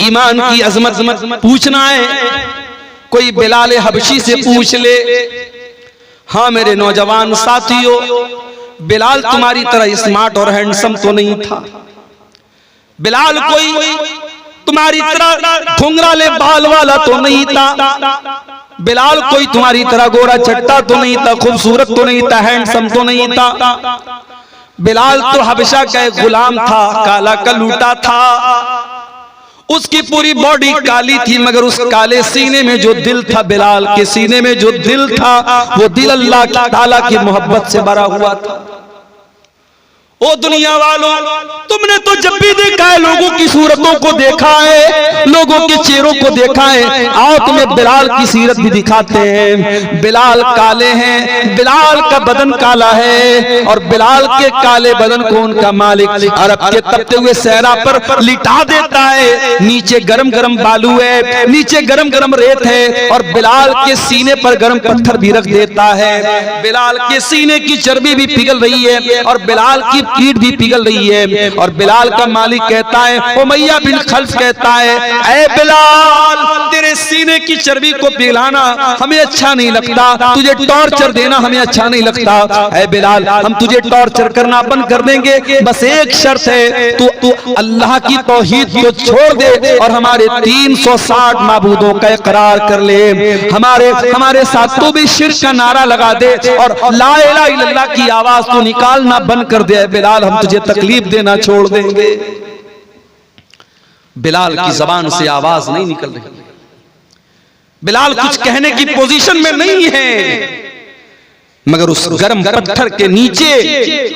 ईमान की अजमत पूछना है, कोई बिलाल हबशी से पूछ ले। हाँ मेरे नौजवान साथियों, बिलाल तुम्हारी तरह स्मार्ट और हैंडसम तो नहीं था। बिलाल कोई तुम्हारी तरह घुंघराले बाल वाला तो नहीं था। बिलाल कोई तुम्हारी तरह गोरा चट्टा तो नहीं था, खूबसूरत तो नहीं था, हैंडसम तो नहीं था। बिलाल तो हबशा का एक गुलाम था, काला कलूटा था। उसकी पूरी बॉडी काली थी, मगर उस काले सीने में जो दिल था, बिलाल के सीने में जो दिल था, वो दिल अल्लाह ताला की मोहब्बत से भरा हुआ था। ओ दुनिया वालों, तुमने तो जब भी देखा है लोगों की सूरतों को देखा है, लोगों के चेहरों को देखा है। आओ तुम्हें बिलाल की सीरत भी दिखाते हैं। बिलाल काले हैं, बिलाल का बदन काला है, और बिलाल के काले बदन को उनका मालिक अरब के तपते हुए सहरा पर लिटा देता है। नीचे गरम गरम बालू है, नीचे गरम गरम रेत है, और बिलाल के सीने पर गरम पत्थर भी रख देता है। बिलाल के सीने की चर्बी भी पिघल रही है, और बिलाल की पीठ भी पिघल रही है। और बिलाल का मालिक कहता है, उमैया बिन खल्फ कहता है, ऐ बिलाल, तेरे सीने की चर्बी को पिघलाना हमें अच्छा नहीं लगता, तुझे टॉर्चर देना हमें अच्छा नहीं लगता। ऐ बिलाल, हम तुझे टॉर्चर करना बंद कर देंगे, बस एक शर्त है, तू अल्लाह की तौहीद को छोड़ दे और हमारे 360 माबूदों का इकरार कर ले। हमारे साथ तू भी शिर्क का नारा लगा दे और ला इलाहा इल्लल्लाह की आवाज तो निकालना बंद कर दे। बिलाल, हम तुझे तकलीफ देना छोड़ देंगे। बिलाल की जबान से आवाज नहीं निकल रही। बिलाल कुछ कहने की पोजीशन में नहीं है, मगर उस गर्म पत्थर के नीचे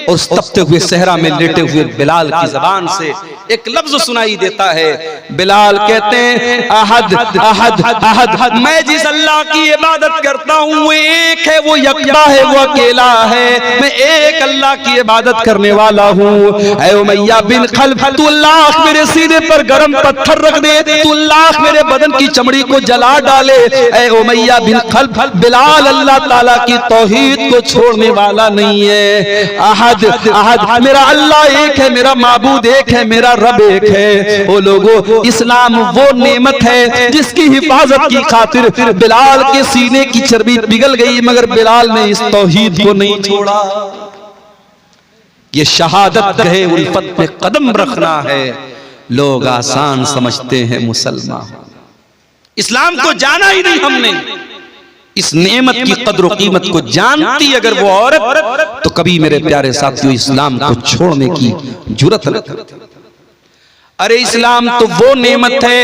और उस तपते हुए सहरा में लेटे हुए बिलाल की जबान से एक लफ्ज सुनाई देता है। बिलाल कहते हैं, अहद अहद अहद, मैं जिस अल्लाह की इबादत करता हूँ वो एक है, वो यकता है, वो अकेला है। मैं एक अल्लाह की इबादत करने वाला हूँ। ऐ उमैया बिन खल्फ, तू लाख मेरे सीने पर गर्म पत्थर रख दे, तू लाख मेरे बदन की चमड़ी को जला डाले। ऐ उमैया बिन खल्फ, बिलाल अल्लाह ताला की तौहीद को छोड़ने वाला नहीं है। अहद अहद, मेरा अल्लाह एक है, मेरा माबूद एक है, मेरा रब एक है। ओ लोगों, इस्लाम वो नेमत है जिसकी हिफाजत की खातिर बिलाल के सीने की चर्बी पिघल गई, मगर बिलाल ने इस तौहीद को नहीं छोड़ा। ये शहादत गहे उल्फत पे कदम रखना है। लोग आसान समझते हैं मुसलमान, इस्लाम को जाना ही नहीं हमने। इस नेमत की कद्र कीमत को जानती अगर वो औरत, तो कभी मेरे प्यारे साथियों इस्लाम को छोड़ने की जुर्रत न करती। अरे इस्लाम तो वो नेमत है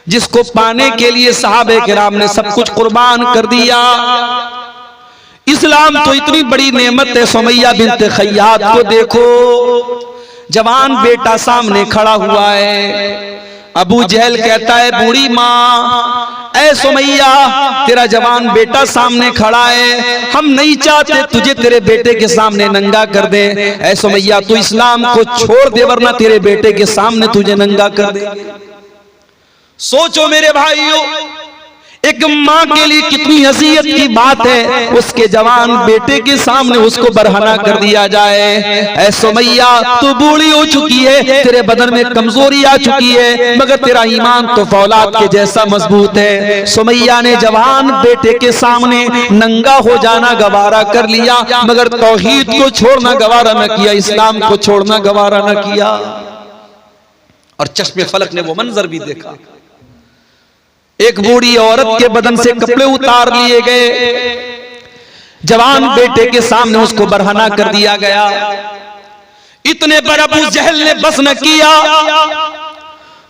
जिसको पाने के लिए सहाबे किराम ने सब कुछ कुर्बान कर दिया। इस्लाम तो इतनी बड़ी नेमत है। सुमैया बिन्त खय्यात को देखो, जवान बेटा सामने खड़ा हुआ है। अबू जहल कहता है, बूढ़ी माँ, ऐ सुमैया, तेरा जवान बेटा सामने खड़ा है, हम नहीं चाहते तुझे तेरे बेटे के सामने नंगा कर दे। ऐ सुमैया, तू इस्लाम को छोड़ दे वरना तेरे बेटे के सामने तुझे नंगा कर दे। सोचो मेरे भाइयों, एक माँ के लिए कितनी हसीयत की बात है, उसके जवान बेटे के सामने उसको बरहना कर दिया जाए। ऐ सुमैया, तू बूढ़ी हो चुकी है, तेरे बदन में कमजोरी आ चुकी है, मगर तेरा ईमान तो फौलाद के जैसा मजबूत है। सुमैया ने जवान बेटे के सामने नंगा हो जाना गवारा कर लिया, मगर तौहीद को छोड़ना गवारा न किया, इस्लाम को छोड़ना गवारा न किया। और चश्मे फलक ने वो मंजर भी देखा, एक बूढ़ी औरत के बदन से कपड़े उतार लिए गए, जवान बेटे के सामने उसको बरहना कर दिया गया। इतने पर अबू जहल ने बस न किया,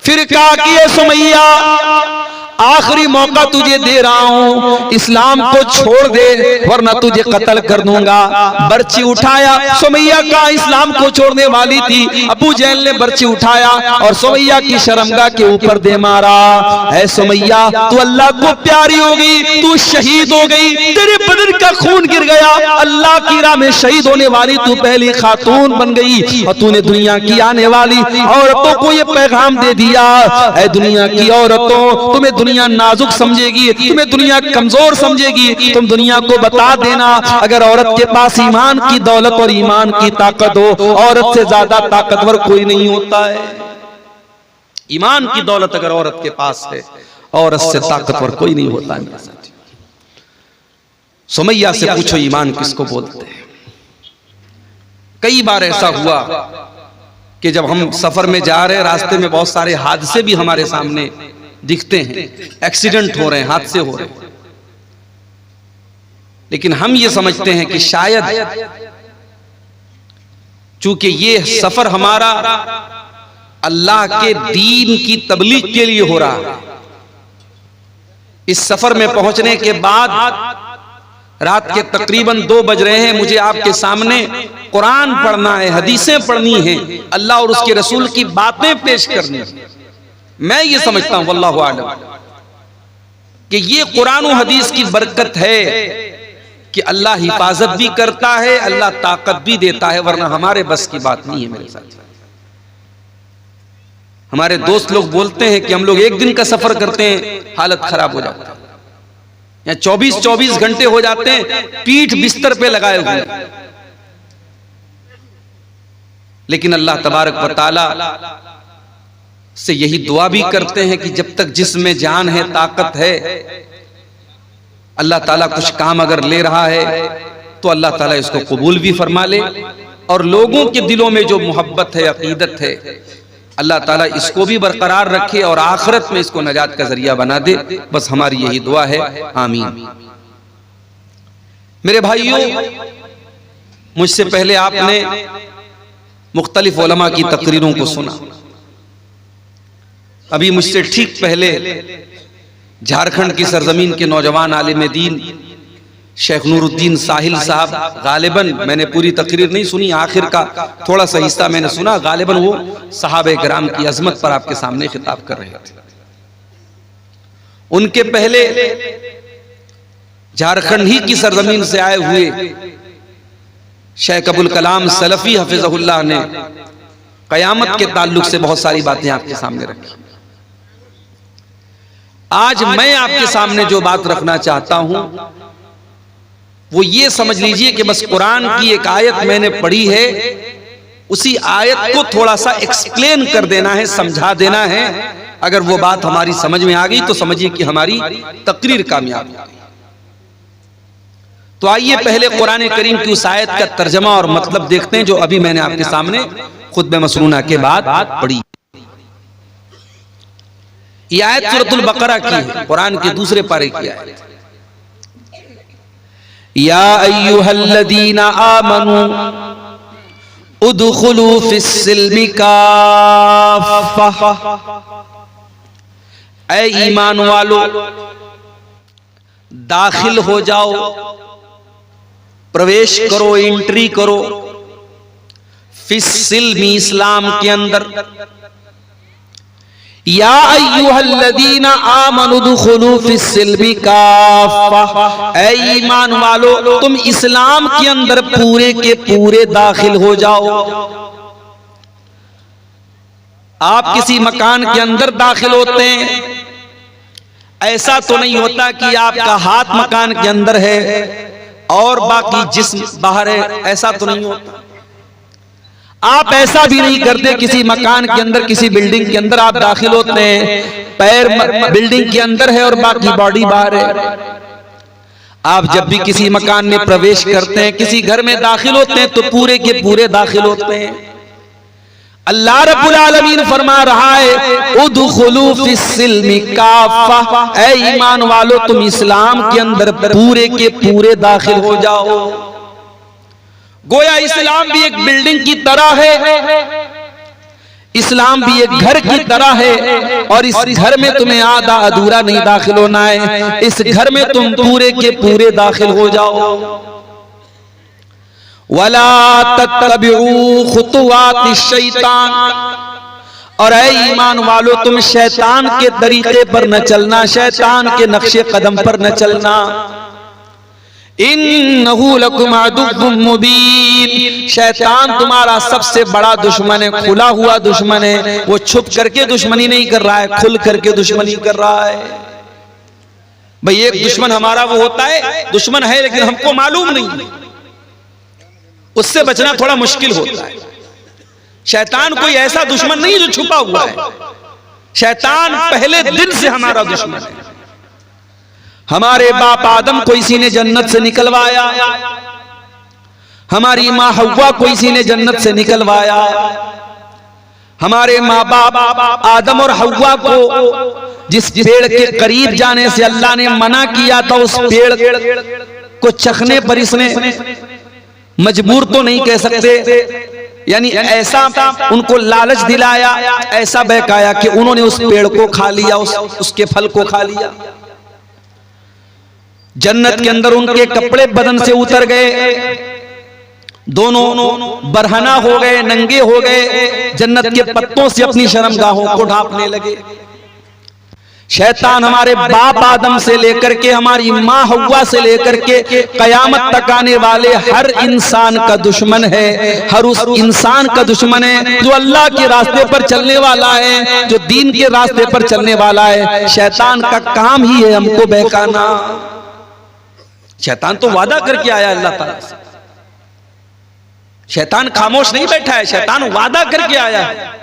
फिर कहा कि ये सुमैया, आखिरी मौका तुझे दे रहा हूं, इस्लाम को छोड़ दे वरना तुझे कत्ल कर दूंगा। बर्ची उठाया, सुमैया का इस्लाम को छोड़ने वाली थी। अबू जहल ने बर्ची उठाया और सुमैया की शर्मगाह के ऊपर दे मारा। ऐ सुमैया, तू अल्लाह को प्यारी हो गई, तू शहीद हो गई, तेरे बदन का खून गिर गया, अल्लाह की राह में शहीद होने वाली तू पहली खातून बन गई। और तूने दुनिया की आने वाली औरतों को ये पैगाम दे दिया, ऐ दुनिया की औरतों, तुम्हें दुनिया नाजुक समझेगी, तुम्हें दुनिया कमजोर समझेगी, तुम दुनिया को बता देना अगर औरत के पास ईमान की दौलत और ईमान की ताकत हो, औरत से ज्यादा ताकतवर कोई नहीं होता है। ईमान की दौलत अगर औरत के पास है, औरत से ताकतवर कोई नहीं होता। सुमैया से पूछो ईमान किसको बोलते हैं। कई बार ऐसा हुआ कि जब हम सफर में जा रहे हैं, रास्ते में बहुत सारे हादसे भी हमारे सामने दिखते हैं, एक्सीडेंट हो रहे हैं, हादसे हो रहे हैं, लेकिन हम ये समझते हैं कि शायद चूंकि ये सफर हमारा अल्लाह के दीन की तबलीग के लिए हो रहा है, इस सफर में पहुंचने के बाद रात के तकरीबन 2 बज रहे हैं, मुझे आपके सामने कुरान पढ़ना है, हदीसें पढ़नी हैं, अल्लाह और उसके रसूल की बातें पेश करनी है। मैं ये समझता हूं वल्लाहु आलम कि ये कुरान और हदीस की बरकत है कि अल्लाह हिफाजत भी करता है, अल्लाह ताकत भी देता है, वरना हमारे बस की बात नहीं है। मेरे साथ हमारे दोस्त लोग बोलते हैं कि हम लोग 1 दिन का सफर करते हैं, हालत खराब हो जाती है, या 24-24 घंटे हो जाते हैं पीठ बिस्तर पे लगाए हुए। लेकिन अल्लाह तबारक व तआला से यही दुआ भी करते हैं कि जब तक जिसमें जान है, ताकत है, अल्लाह ताला कुछ काम अगर ले रहा है तो अल्लाह ताला इसको कबूल भी फरमा ले, और लोगों के दिलों में जो मोहब्बत है, अकीदत है, अल्लाह ताला इसको भी बरकरार रखे और आखिरत में इसको नजात का जरिया बना दे। बस हमारी यही दुआ है, आमीन। मेरे भाइयों, मुझसे पहले आपने मुख्तलिफ उलमा की तकरीरों को सुना। अभी मुझसे ठीक पहले झारखंड की सरजमीन के नौजवान आलिम दीन शेख नूरुद्दीन साहिल साहब, गालिबन मैंने पूरी तकरीर नहीं सुनी, आखिर का थोड़ा सा हिस्सा मैंने सुना, गालिबन वो सहाबे किराम की अजमत पर आपके सामने खिताब कर रहे थे। उनके पहले झारखंड ही की सरजमीन से आए हुए शेख अबुल कलाम सलफी हफिज़हुल्लाह ने कयामत के ताल्लुक से बहुत सारी बातें आपके सामने रखी। आज मैं आपके सामने जो बात रखना चाहता हूं वो ये समझ लीजिए कि बस कुरान की एक आयत मैंने पढ़ी है, उसी आयत को थोड़ा सा एक्सप्लेन कर देना है, समझा देना है। अगर वो बात हमारी समझ में आ गई तो समझिए कि हमारी तकरीर कामयाब हो गई। तो आइए पहले कुरान करीम की उस आयत का तर्जमा और मतलब देखते हैं जो अभी मैंने आपके सामने खुतबे मसनूना के बाद पढ़ी। ये आयत सूरतुल बकरा की है, कुरान के दूसरे पारे की आयत। या अय्युहल्लज़ीना आमनू उदखुलू फिस्सिल्मि काफ़्फ़ा, ऐ ईमान वालो दाखिल हो जाओ, प्रवेश करो, एंट्री करो, फिस्सिल्मि इस्लाम के अंदर। या अय्युहल्लज़ीना आमनू उदखुलू फिस्सिल्मि काफ़्फ़ा, ऐ ईमान वालो तुम इस्लाम के अंदर पूरे के पूरे दाखिल हो जाओ। आप किसी मकान के अंदर दाखिल होते हैं, ऐसा तो नहीं होता कि आपका हाथ मकान के अंदर है और बाकी जिस्म बाहर है, ऐसा तो नहीं होता। आप ऐसा भी नहीं करते, किसी मकान के अंदर, किसी बिल्डिंग के अंदर आप दाखिल होते हैं, पैर बिल्डिंग के अंदर है और बाकी बॉडी बाहर है। आप जब भी किसी मकान में प्रवेश करते हैं, किसी घर में दाखिल होते हैं, तो पूरे के पूरे दाखिल होते हैं। अल्लाह रब्बुल आलमीन फरमा रहा है उदखुलू फिस्सिल्मि काफ़्फ़ा, ऐ ईमान वालो तुम इस्लाम के अंदर पूरे के पूरे दाखिल हो जाओ। गोया इस्लाम भी एक बिल्डिंग की तरह है, इस्लाम भी एक घर की तरह है, और इस घर में तुम्हें आधा अधूरा नहीं दाखिल होना है, इस घर में तुम पूरे के पूरे दाखिल हो जाओ। वला तत्तबिऊ खुतुवातिश शैतान, और ऐ ईमान वालो तुम शैतान के तरीके पर न चलना, शैतान के नक्शे कदम पर न चलना। इन्नहु लकुम अदुव्वुम मुबीन, शैतान तुम्हारा सबसे बड़ा दुश्मन है, खुला हुआ दुश्मन है। वो छुप करके दुश्मनी नहीं कर रहा है, खुल करके दुश्मनी कर रहा है। भाई एक दुश्मन हमारा वो होता है, दुश्मन है लेकिन हमको मालूम नहीं, उससे बचना थोड़ा मुश्किल होता है। शैतान कोई ऐसा दुश्मन नहीं जो छुपा हुआ है, शैतान पहले दिन से हमारा दुश्मन है। हमारे बाप आदम को इसी ने जन्नत से निकलवाया, हमारी मां हव्वा को इसी ने जन्नत से निकलवाया। हमारे माँ बाप आदम और हव्वा को जिस पेड़ के करीब जाने से अल्लाह ने मना किया था, उस पेड़ को चखने पर इसने मजबूर तो नहीं कह सकते, यानी ऐसा उनको लालच दिलाया, ऐसा बहकाया कि उन्होंने उस पेड़ को खा लिया, उसके फल को खा लिया। जन्नत के अंदर उनके कपड़े बदन से उतर गए, दोनों बरहना हो गए, नंगे हो गए, जन्नत के पत्तों से अपनी शर्मगाहों को ढांपने लगे। शैतान हमारे बाप आदम से लेकर के हमारी माँ हव्वा से लेकर के कयामत तक आने वाले हर इंसान का दुश्मन है, हर उस इंसान का दुश्मन है जो अल्लाह के रास्ते पर चलने वाला है, जो दीन के रास्ते पर चलने वाला है। शैतान का काम ही है हमको बहकाना। शैतान तो वादा करके आया अल्लाह ताला से, शैतान खामोश नहीं बैठा है, शैतान वादा करके आया है।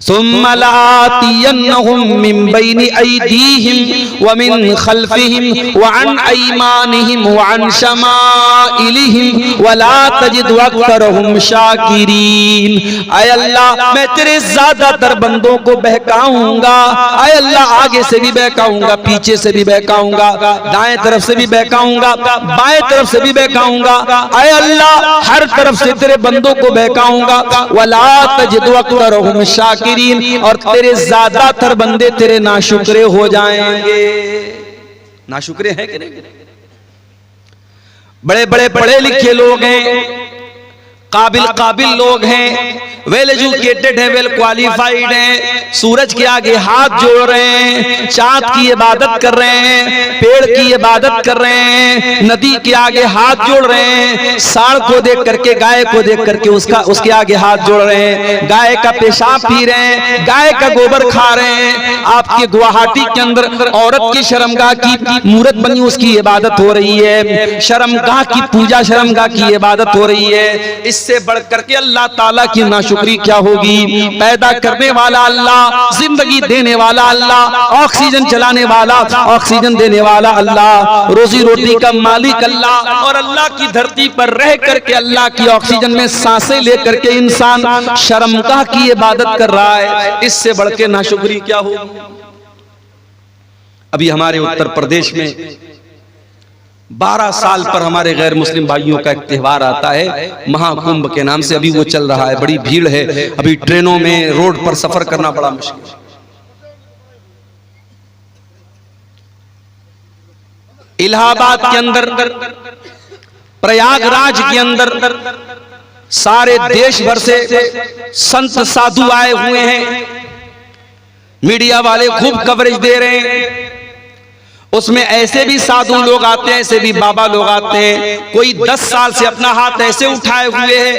सुम्मा लातियन्नहुम मिन बैनि अयदीहिम व मिन खल्फिहिम व अन अयमानिहिम व अन शमाइलिहिम व ला तजिदु अक्सरहुम शाकिरीन। आय अल्लाह, मैं तेरे ज्यादातर बंदों को बहकाऊंगा। आय अल्लाह, आगे से भी बहकाऊंगा, पीछे से भी बहकाऊंगा, दाएं तरफ से भी बहकाऊंगा, बाएं तरफ से भी बहकाऊंगा। आय अल्लाह, हर तरफ से तेरे बंदों को बहकाऊंगा। व ला तजिदु अक्सरहुम शाकिरीन, और तेरे ज्यादातर बंदे तेरे नाशुक्रे हो जाएंगे। नाशुक्रे हैं कि नहीं? बड़े बड़े पढ़े लिखे लोग हैं, काबिल लोग हैं, वेल एजुकेटेड है, वेल क्वालिफाइड हैं, सूरज के आगे हाथ जोड़ रहे हैं, चांद की इबादत कर रहे हैं, पेड़ की इबादत कर रहे हैं, नदी के आगे हाथ जोड़ रहे हैं, सांड को देख करके, गाय को देख करके उसके आगे हाथ जोड़ रहे हैं, गाय का पेशाब पी रहे हैं, गाय का गोबर खा रहे हैं। आपके गुवाहाटी के अंदर औरत की शर्मगाह की मूर्त बनी, उसकी इबादत हो रही है, शर्मगाह की पूजा, शर्मगाह की इबादत हो रही है। इससे बढ़ करके अल्लाह ताला की नाशुक्री क्या होगी? पैदा करने वाला अल्लाह, जिंदगी देने वाला अल्लाह, ऑक्सीजन चलाने वाला, ऑक्सीजन देने वाला अल्लाह, रोजी रोटी का मालिक अल्लाह, और अल्लाह की धरती पर रह करके अल्लाह की ऑक्सीजन में सांसें लेकर के इंसान शर्मगाह की इबादत कर रहा है। इससे बढ़ के नाशुक्री क्या होगी? अभी हमारे उत्तर प्रदेश में 12 साल पर हमारे गैर मुस्लिम भाइयों का एक त्योहार आता है, महाकुंभ के नाम से। अभी वो चल रहा है, बड़ी भीड़ है, अभी ट्रेनों में, रोड पर सफर करना बड़ा मुश्किल है। इलाहाबाद के अंदर, प्रयागराज के अंदर सारे देश भर से संत साधु आए हुए हैं, मीडिया वाले खूब कवरेज दे रहे हैं। उसमें ऐसे भी साधु लोग आते हैं, ऐसे भी बाबा लोग आते हैं। कोई 10 साल से अपना हाथ ऐसे उठाए हुए है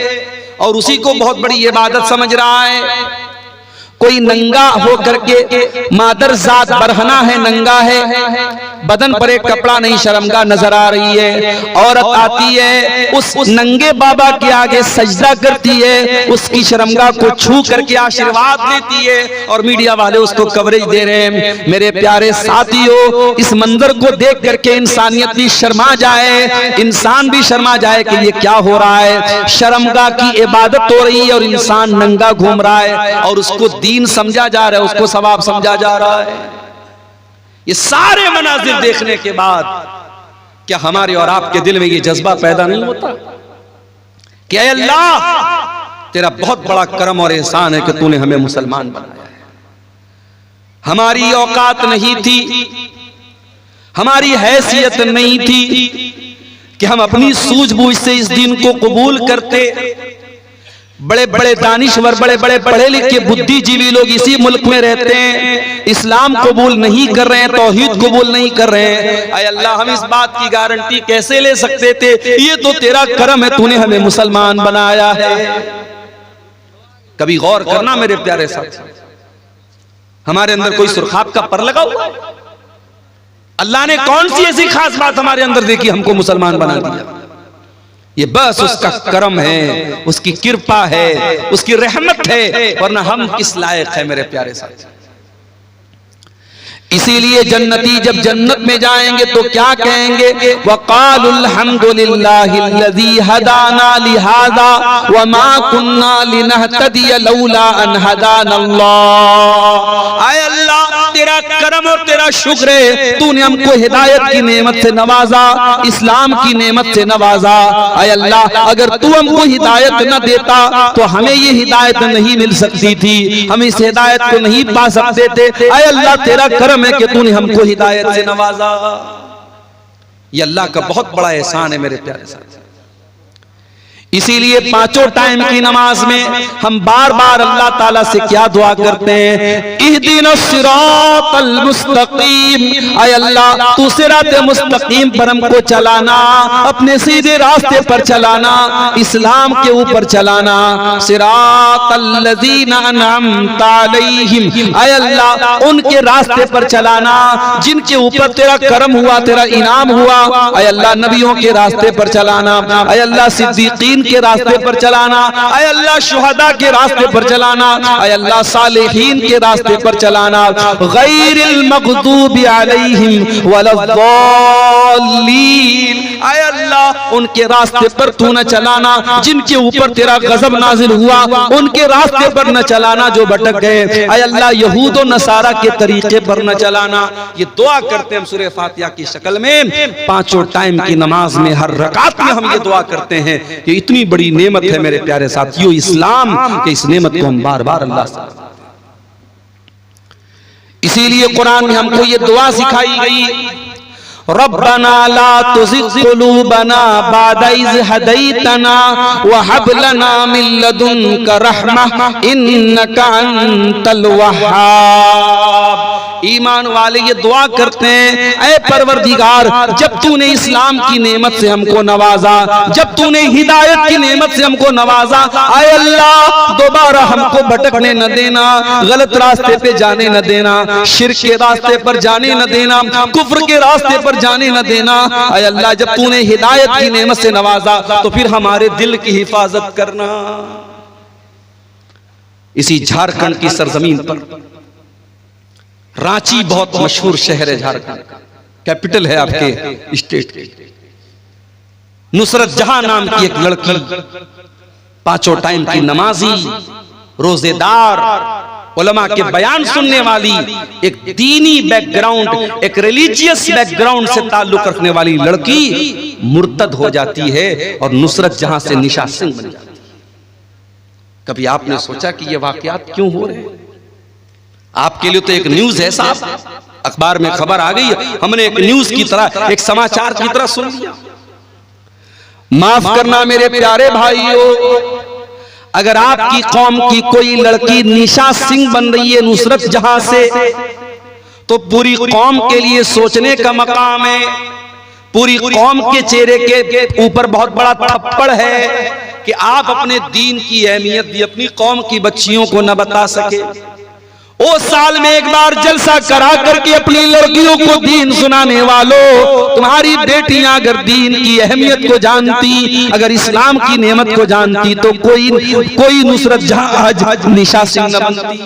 और उसी को बहुत बड़ी इबादत समझ रहा है। कोई नंगा हो करके, मादर जात बरहना है, नंगा है, बदन पर एक कपड़ा नहीं, शर्मगाह नजर आ रही है। औरत आती है, उस नंगे बाबा के आगे सजदा करती है, उसकी शर्मगाह को छू करके आशीर्वाद लेती है, और मीडिया वाले उसको कवरेज दे रहे हैं। मेरे प्यारे साथियों, इस मंजर को देख करके इंसानियत भी शर्मा जाए, इंसान भी शर्मा जाए कि ये क्या हो रहा है। शर्मगाह की इबादत हो रही है और इंसान नंगा घूम रहा है, और उसको दीन समझा जा रहा है, उसको सवाब समझा जा रहा है। ये सारे मनाजिर देखने के बाद क्या हमारे और आपके दिल में ये जज्बा पैदा नहीं होता कि ऐ अल्लाह, तेरा बहुत बड़ा करम और एहसान है कि तूने हमें मुसलमान बनाया है। हमारी औकात नहीं थी, हमारी हैसियत नहीं थी कि हम अपनी सूझबूझ से इस दीन को कबूल करते। बड़े बड़े दानिश्वर, बड़े बड़े पढ़े लिखे बुद्धिजीवी लोग इसी मुल्क में रहते हैं, इस्लाम कबूल नहीं कर रहे हैं, तौहीद कबूल नहीं कर रहे हैं। ऐ अल्लाह, हम इस बात की गारंटी कैसे ले सकते थे? ये तो तेरा करम है, तूने हमें मुसलमान बनाया है। कभी गौर करना मेरे प्यारे साथ, हमारे अंदर कोई सुरखाब का पर लगा हुआ है? अल्लाह ने कौन सी ऐसी खास बात हमारे अंदर देखी, हमको मुसलमान बना दिया? ये बस उसका करम है, उसकी कृपा है, उसकी रहमत है, वरना हम किस लायक है मेरे प्यारे साथी। इसीलिए जन्नती जब जन्नत में जाएंगे तो क्या कहेंगे, वक़ालुल हम्दुलिल्लाहिल्लज़ी हदाना लिहाज़ा वमा कुन्ना लिनहतदिय लौला अन हदानल्लाह। आए अल्लाह, तेरा करम और तेरा शुक्र है, तूने हमको हिदायत की नेमत से नवाजा, इस्लाम की नेमत से नवाजा। आए अल्लाह, अगर तू हमको हिदायत न देता तो हमें ये हिदायत नहीं मिल सकती थी, हम इस हिदायत को नहीं पा सकते थे। आए अल्लाह, तेरा करम है कि तूने हमको हिदायत से नवाजा। ये अल्लाह का बहुत बड़ा एहसान है मेरे प्यारे साथी। इसीलिए पांचों टाइम की नमाज में हम बार बार अल्लाह ताला से क्या दुआ करते हैं, इहदिनस सिरातल मुस्तकीम। आय अल्लाह, तू सिरात मुस्तकीम पर हमको चलाना, अपने सीधे रास्ते पर चलाना, इस्लाम के ऊपर चलाना। सिरातल लज़ीना अनअमता अलैहिम। आय अल्लाह, उनके रास्ते पर चलाना जिनके ऊपर तेरा करम हुआ, तेरा इनाम हुआ। आय अल्लाह, नबियों के रास्ते पर चलाना। आय अल्लाह, सिद्दीकीन के रास्ते पर चलाना। आय अल्लाह, शुहदा के रास्ते पर चलाना। आय अल्लाह, सालिहीन के रास्ते पर चलाना। गैरिल मग़दूबि अलैहिम वलद्दाल्लीन। आय अल्लाह, उनके रास्ते पर तू न चलाना जिनके ऊपर तेरा गजब नाजिल हुआ, उनके रास्ते पर न चलाना जो भटक गए। आय अल्लाह, यहूद और नसारा के तरीके पर न चलाना। ये दुआ करते हैं हम सूरह फातिहा की शक्ल में, पांचों टाइम की नमाज में हर रकात में हम ये दुआ करते हैं कि इतनी बड़ी नेमत है मेरे प्यारे साथियों इस्लाम, कि इस नेमत को हम बार बार अल्लाह से। इसीलिए कुरान में हमको ये दुआ सिखाई गई, रब्बना ला तुज़िग़ क़ुलूबना बअद इज़ हदैतना व हब लना मिन लदुनका रहमह इन्नका अंतल वह्हाब। ईमान वाले ये दुआ करते हैं, ऐ परवरदिगार, जब तूने इस्लाम की नेमत से हमको नवाजा, जब तूने हिदायत की नेमत से हमको नवाजा, आए अल्लाह, दोबारा हमको भटकने न देना, गलत रास्ते पे जाने न देना, शिर्क के रास्ते पर जाने न देना, कुफ्र के रास्ते पर जाने न देना। आए अल्लाह, जब तूने हिदायत की नेमत से नवाजा तो फिर हमारे दिल की हिफाजत करना। इसी झारखंड की सरजमीन पर रांची बहुत मशहूर शहर है, झारखंड कैपिटल है आपके स्टेट की। नुसरत जहां नाम की एक लड़की, पांचों टाइम की नमाजी, रोजेदार, उलमा के बयान सुनने वाली, एक दीनी बैकग्राउंड, एक रिलीजियस बैकग्राउंड से ताल्लुक रखने वाली लड़की मुर्तद हो जाती है और नुसरत जहां से निशा सिंह बन जाती है। कभी आपने सोचा कि ये वाकयात क्यों हो रहे हैं? आपके लिए तो एक न्यूज है साहब, अखबार में खबर आ गई, हमने एक न्यूज की तरह, एक समाचार की तरह सुन लिया। माफ करना मेरे प्यारे भाइयों, अगर आपकी कौम की कोई लड़की निशा सिंह बन रही है नुसरत जहां से, तो पूरी कौम के लिए सोचने का मकाम है। पूरी कौम के चेहरे के ऊपर बहुत बड़ा थप्पड़ है कि आप अपने दीन की अहमियत भी अपनी कौम की बच्चियों को न बता सके। ओ साल में एक बार जलसा करा करके अपनी लड़कियों को दीन सुनाने वालों, तुम्हारी बेटियां अगर दीन की अहमियत को जानती, अगर इस्लाम की नेमत को जानती, तो कोई नुसरत जहां आज निशा सिंह न बनती।